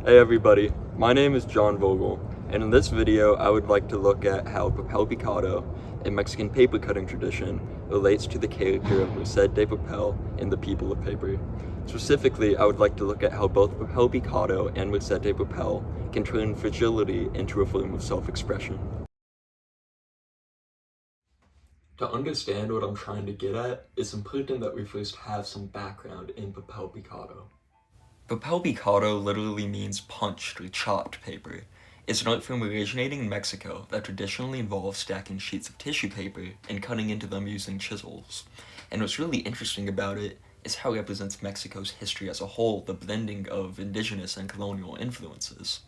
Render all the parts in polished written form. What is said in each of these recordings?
Hey everybody, my name is John Vogel, and in this video I would like to look at how Papel Picado, a Mexican paper cutting tradition, relates to the character of Merced de Papel in The People of Paper. Specifically, I would like to look at how both Papel Picado and Merced de Papel can turn fragility into a form of self-expression. To understand what I'm trying to get at, it's important that we first have some background in Papel Picado. Papel picado literally means punched or chopped paper. It's an art form originating in Mexico that traditionally involves stacking sheets of tissue paper and cutting into them using chisels. And what's really interesting about it is how it represents Mexico's history as a whole, the blending of indigenous and colonial influences.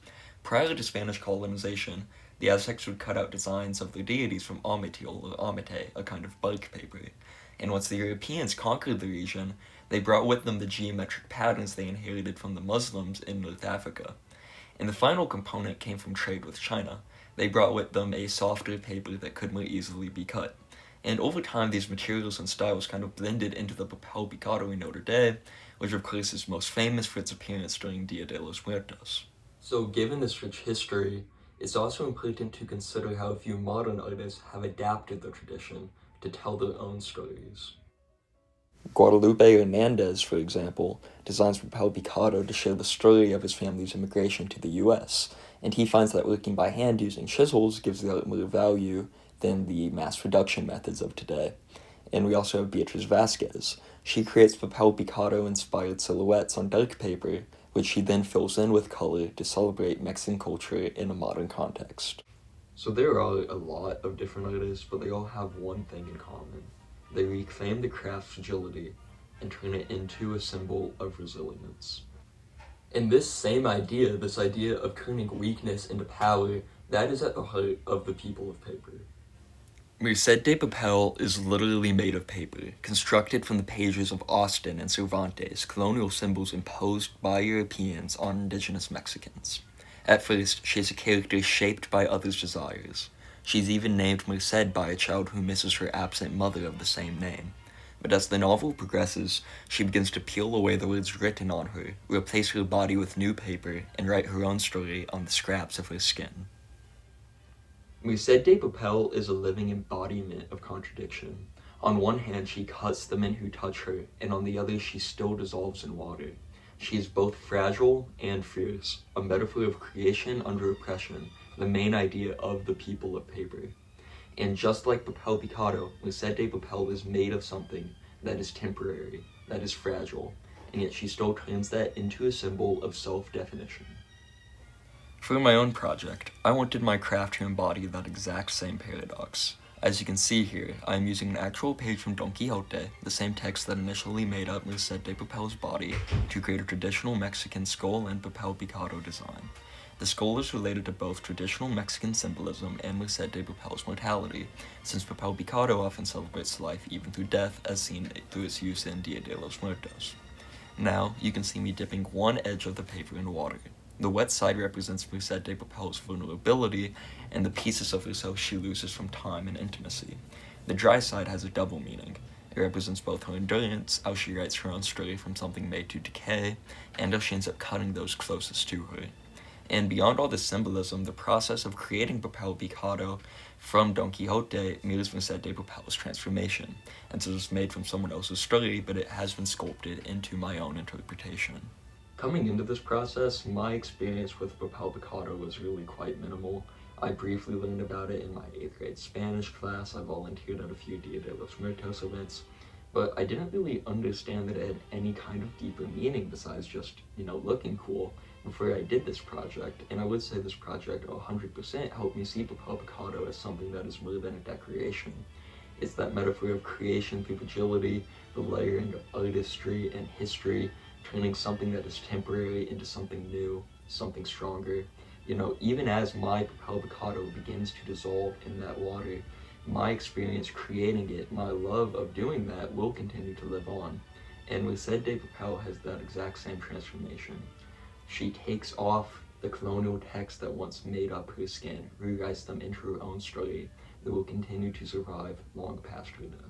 Prior to Spanish colonization, the Aztecs would cut out designs of their deities from ometil or omete, a kind of bark paper. And once the Europeans conquered the region, they brought with them the geometric patterns they inherited from the Muslims in North Africa. And the final component came from trade with China. They brought with them a softer paper that could more easily be cut. And over time, these materials and styles kind of blended into the Papel Picado we know today, which of course is most famous for its appearance during Dia de los Muertos. So given this rich history, it's also important to consider how a few modern artists have adapted the tradition to tell their own stories. Guadalupe Hernandez, for example, designs Papel Picado to share the story of his family's immigration to the US, and he finds that working by hand using chisels gives the art more value than the mass production methods of today. And we also have Beatriz Vasquez. She creates Papel Picado-inspired silhouettes on dark paper, which she then fills in with color to celebrate Mexican culture in a modern context. So there are a lot of different artists, but they all have one thing in common. They reclaim the craft's fragility and turn it into a symbol of resilience. And this same idea, this idea of turning weakness into power, that is at the heart of the People of Paper. Merced de Papel is literally made of paper, constructed from the pages of Austin and Cervantes, colonial symbols imposed by Europeans on indigenous Mexicans. At first, she's a character shaped by others' desires. She's even named Merced by a child who misses her absent mother of the same name. But as the novel progresses, she begins to peel away the words written on her, replace her body with new paper, and write her own story on the scraps of her skin. Merced de Papel is a living embodiment of contradiction. On one hand, she cuts the men who touch her, and on the other, she still dissolves in water. She is both fragile and fierce, a metaphor of creation under oppression, the main idea of the People of Paper. And just like Papel Picado, Merced de Papel is made of something that is temporary, that is fragile, and yet she still turns that into a symbol of self-definition. For my own project, I wanted my craft to embody that exact same paradox. As you can see here, I am using an actual page from Don Quixote, the same text that initially made up Merced de Papel's body, to create a traditional Mexican skull and Papel Picado design. The skull is related to both traditional Mexican symbolism and Merced de Papel's mortality, since Papel Picado often celebrates life even through death, as seen through its use in Dia de los Muertos. Now, you can see me dipping one edge of the paper in water. The wet side represents Merced de Papel's vulnerability and the pieces of herself she loses from time and intimacy. The dry side has a double meaning. It represents both her endurance, how she writes her own story from something made to decay, and how she ends up cutting those closest to her. And beyond all this symbolism, the process of creating Papel Picado from Don Quixote mirrors Merced de Papel's transformation, and so it's made from someone else's story, but it has been sculpted into my own interpretation. Coming into this process, my experience with Papel Picado was really quite minimal. I briefly learned about it in my 8th grade Spanish class. I volunteered at a few Dia de los Muertos events, but I didn't really understand that it had any kind of deeper meaning besides just, looking cool before I did this project. And I would say this project 100% helped me see Papel Picado as something that is more than a decoration. It's that metaphor of creation through fragility, the layering of artistry and history, turning something that is temporary into something new, something stronger. Even as my Papel Picado begins to dissolve in that water, my experience creating it, my love of doing that will continue to live on. And Merced de Papel has that exact same transformation. She takes off the colonial text that once made up her skin, rewrites them into her own story that will continue to survive long past her death.